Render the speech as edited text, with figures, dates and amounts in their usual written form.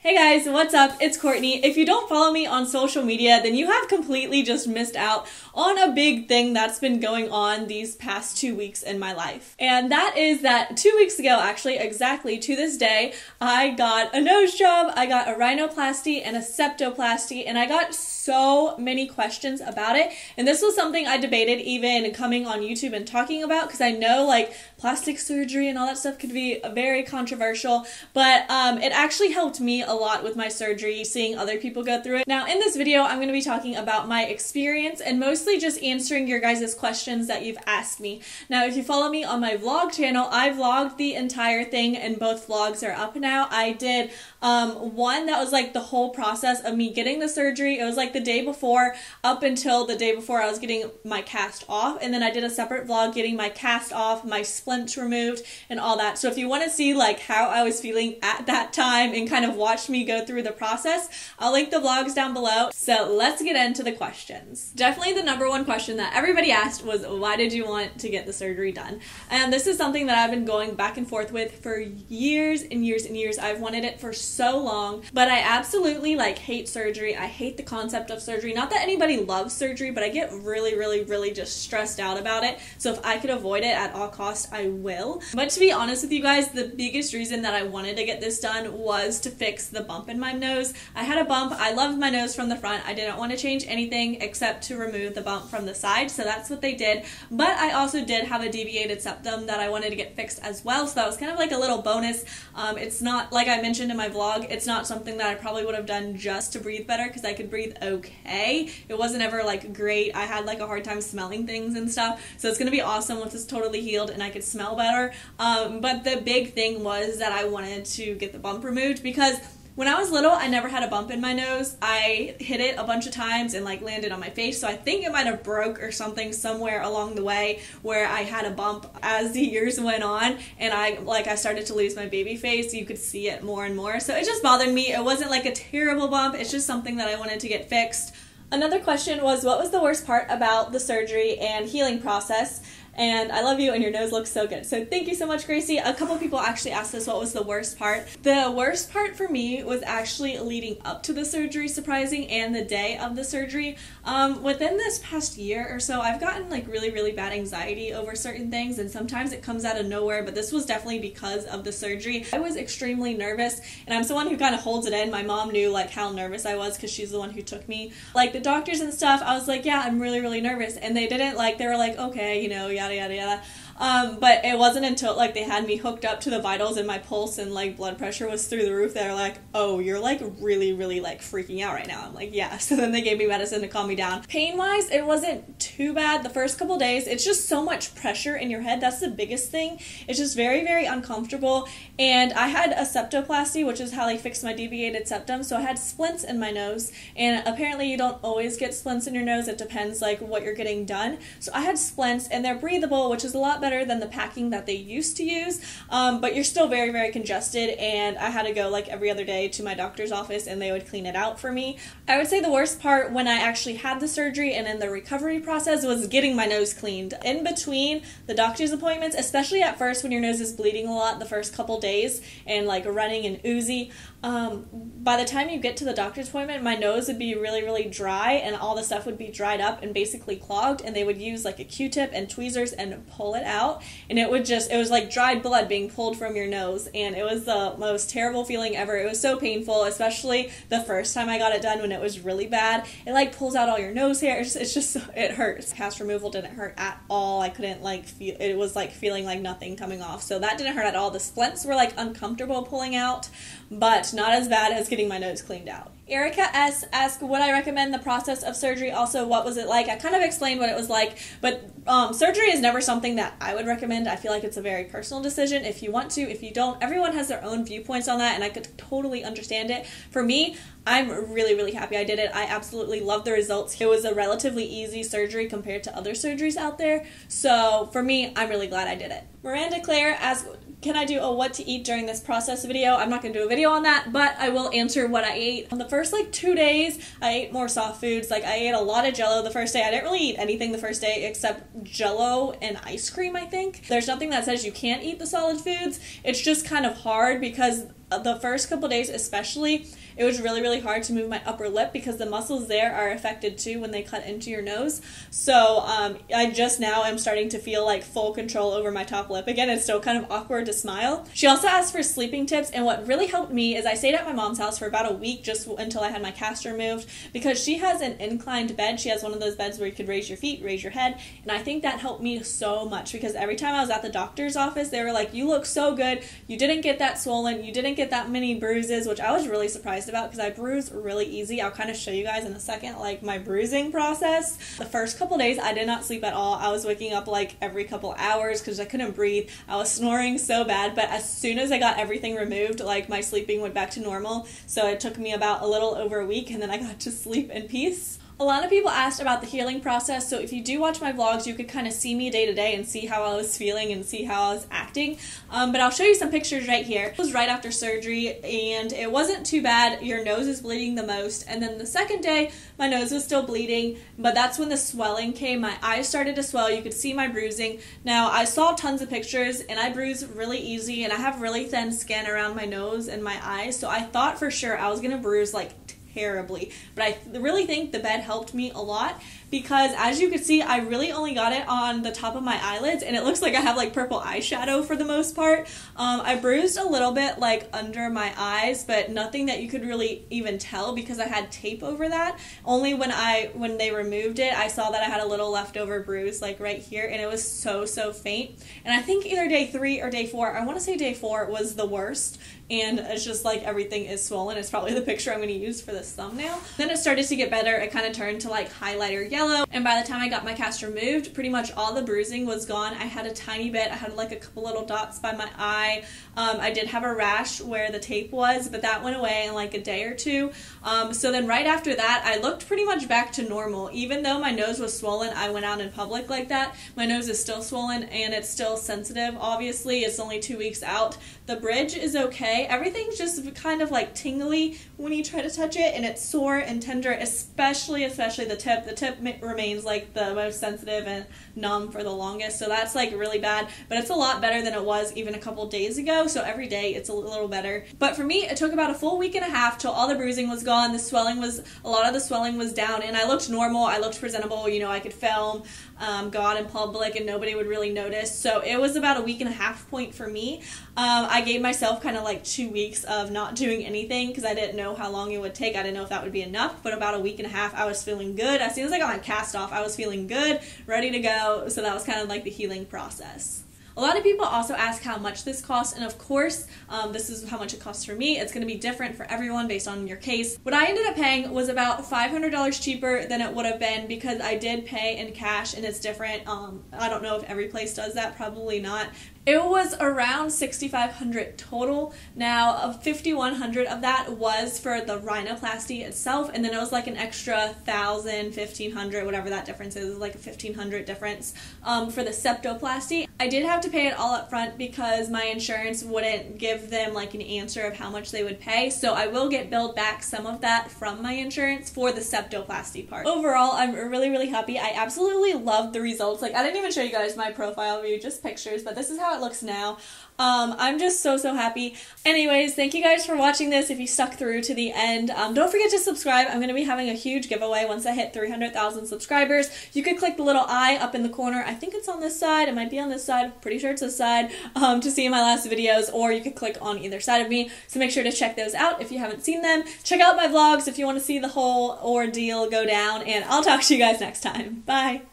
Hey guys, what's up? It's Courtney. If you don't follow me on social media, then you have completely just missed out on a big thing that's been going on these past 2 weeks in my life. And that is that 2 weeks ago, actually, exactly to this day, I got a nose job, I got a rhinoplasty and a septoplasty, and I got so many questions about it. And this was something I debated even coming on YouTube and talking about, because I know like plastic surgery and all that stuff could be very controversial, but it actually helped me a lot with my surgery, seeing other people go through it. Now in this video, I'm going to be talking about my experience and mostly just answering your guys' questions that you've asked me. Now if you follow me on my vlog channel, I vlogged the entire thing and both vlogs are up now. I did one that was like the whole process of me getting the surgery. It was like the day before up until the day before I was getting my cast off, and then I did a separate vlog getting my cast off, my splints removed, and all that. So if you want to see like how I was feeling at that time and kind of watch me go through the process, I'll link the vlogs down below. So let's get into the questions. Definitely the number one question that everybody asked was, why did you want to get the surgery done? And this is something that I've been going back and forth with for years and years and years. I've wanted it for so long, but I absolutely like hate surgery. I hate the concept of surgery. Not that anybody loves surgery, but I get really just stressed out about it. So if I could avoid it at all costs, I will. But to be honest with you guys, the biggest reason that I wanted to get this done was to fix the bump in my nose. I had a bump. I loved my nose from the front. I didn't want to change anything except to remove the bump from the side, so that's what they did. But I also did have a deviated septum that I wanted to get fixed as well, so that was kind of like a little bonus. It's not, like I mentioned in my vlog, it's not something that I probably would have done just to breathe better, because I could breathe okay. It wasn't ever like great. I had like a hard time smelling things and stuff, so it's gonna be awesome once it's totally healed and I could smell better. But the big thing was that I wanted to get the bump removed, because when I was little, I never had a bump in my nose. I hit it a bunch of times and like landed on my face, so I think it might have broke or something somewhere along the way where I had a bump as the years went on, and I started to lose my baby face. You could see it more and more, so it just bothered me. It wasn't like a terrible bump, it's just something that I wanted to get fixed. Another question was, what was the worst part about the surgery and healing process? And I love you and your nose looks so good. So thank you so much, Gracie. A couple people actually asked us what was the worst part. The worst part for me was actually leading up to the surgery, surprising, and the day of the surgery. Within this past year or so, I've gotten like really bad anxiety over certain things, and sometimes it comes out of nowhere, but this was definitely because of the surgery. I was extremely nervous, and I'm someone who kind of holds it in. My mom knew like how nervous I was because she's the one who took me. Like the doctors and stuff, I was like, yeah, I'm really nervous, and they didn't like, they were like, okay, you know, yada yada. But it wasn't until like they had me hooked up to the vitals and my pulse and like blood pressure was through the roof, they're like, oh, you're like really like freaking out right now. I'm like, yeah. So then they gave me medicine to calm me down. Pain wise, it wasn't too bad the first couple days. It's just so much pressure in your head. That's the biggest thing. It's just very uncomfortable. And I had a septoplasty, which is how they fixed my deviated septum. So I had splints in my nose, and apparently you don't always get splints in your nose. It depends like what you're getting done. So I had splints, and they're breathable, which is a lot better than the packing that they used to use, but you're still very congested, and I had to go like every other day to my doctor's office and they would clean it out for me. I would say the worst part when I actually had the surgery and in the recovery process was getting my nose cleaned. In between the doctor's appointments, especially at first when your nose is bleeding a lot the first couple days and like running and oozy, by the time you get to the doctor's appointment, my nose would be really dry, and all the stuff would be dried up and basically clogged, and they would use like a Q-tip and tweezers and pull it out, and it was like dried blood being pulled from your nose, and it was the most terrible feeling ever. It was so painful, especially the first time I got it done when it was really bad. It like pulls out all your nose hairs. It's just, it hurts. Cast removal didn't hurt at all. I couldn't like feel, it was like feeling like nothing coming off, so that didn't hurt at all. The splints were like uncomfortable pulling out, but not as bad as getting my nose cleaned out. Erica S. asked, would I recommend the process of surgery? Also, what was it like? I kind of explained what it was like, but surgery is never something that I would recommend. I feel like it's a very personal decision. If you want to, if you don't, everyone has their own viewpoints on that, and I could totally understand it. For me, I'm really happy I did it. I absolutely love the results. It was a relatively easy surgery compared to other surgeries out there, so for me, I'm really glad I did it. Miranda Claire asked, can I do a what to eat during this process video? I'm not going to do a video on that, but I will answer what I ate. On the first like 2 days, I ate more soft foods. Like I ate a lot of Jell-O the first day. I didn't really eat anything the first day except Jell-O and ice cream, I think. There's nothing that says you can't eat the solid foods. It's just kind of hard because the first couple days especially, it was really, really hard to move my upper lip because the muscles there are affected too when they cut into your nose. So I just now am starting to feel like full control over my top lip again. It's still kind of awkward to smile. She also asked for sleeping tips, and what really helped me is I stayed at my mom's house for about a week just until I had my cast removed, because she has an inclined bed. She has one of those beds where you could raise your feet, raise your head, and I think that helped me so much because every time I was at the doctor's office, they were like, you look so good, you didn't get that swollen, you didn't get that many bruises, which I was really surprised about because I bruise really easy. I'll kind of show you guys in a second, like my bruising process. The first couple days I did not sleep at all. I was waking up like every couple hours because I couldn't breathe. I was snoring so bad, but as soon as I got everything removed, like my sleeping went back to normal. So it took me about a little over a week, and then I got to sleep in peace. A lot of people asked about the healing process, so if you do watch my vlogs, you could kind of see me day to day and see how I was feeling and see how I was acting. But I'll show you some pictures right here. It was right after surgery, and it wasn't too bad. Your nose is bleeding the most, and then the second day, my nose was still bleeding, but that's when the swelling came. My eyes started to swell. You could see my bruising. Now, I saw tons of pictures, and I bruise really easy, and I have really thin skin around my nose and my eyes, so I thought for sure I was going to bruise like terribly, but I really think the bed helped me a lot because as you can see, I really only got it on the top of my eyelids, and it looks like I have like purple eyeshadow for the most part. I bruised a little bit like under my eyes, but nothing that you could really even tell because I had tape over that. Only when they removed it, I saw that I had a little leftover bruise like right here, and it was so faint. And I think either day 3 or day 4, I want to say day 4 was the worst, and it's just like everything is swollen. It's probably the picture I'm going to use for this thumbnail. Then it started to get better. It kind of turned to like highlighter yellow, and by the time I got my cast removed, pretty much all the bruising was gone. I had a tiny bit. I had like a couple little dots by my eye. I did have a rash where the tape was, but that went away in like a day or 2. So then right after that, I looked pretty much back to normal. Even though my nose was swollen, I went out in public like that. My nose is still swollen and it's still sensitive. Obviously, it's only 2 weeks out. The bridge is okay. Everything's just kind of like tingly when you try to touch it, and it's sore and tender, especially the tip. The tip remains like the most sensitive and numb for the longest, so that's like really bad, but it's a lot better than it was even a couple days ago, so every day it's a little better. But for me, it took about a full week and a half till all the bruising was gone. A lot of the swelling was down, and I looked normal, I looked presentable, you know, I could film, go out in public and nobody would really notice. So it was about a week and a half point for me. I gave myself kind of like 2 weeks of not doing anything because I didn't know how long it would take. I didn't know if that would be enough, but about a week and a half I was feeling good. As soon as I got my cast off, I was feeling good, ready to go. So that was kind of like the healing process. A lot of people also ask how much this costs, and of course, this is how much it costs for me. It's going to be different for everyone based on your case. What I ended up paying was about $500 cheaper than it would have been because I did pay in cash, and it's different. I don't know if every place does that, probably not. It was around $6,500 total. Now, $5,100 of that was for the rhinoplasty itself, and then it was like an extra $1,000, $1,500, whatever that difference is, like a $1,500 difference for the septoplasty. I did have to pay it all up front because my insurance wouldn't give them like an answer of how much they would pay, so I will get billed back some of that from my insurance for the septoplasty part. Overall, I'm really happy. I absolutely love the results. Like, I didn't even show you guys my profile view, just pictures, but this is how it looks now. I'm just so happy. Anyways, thank you guys for watching this if you stuck through to the end. Don't forget to subscribe. I'm going to be having a huge giveaway once I hit 300,000 subscribers. You could click the little eye up in the corner. I think it's on this side. It might be on this side. Pretty sure it's this side to see my last videos, or you could click on either side of me. So make sure to check those out if you haven't seen them. Check out my vlogs if you want to see the whole ordeal go down, and I'll talk to you guys next time. Bye!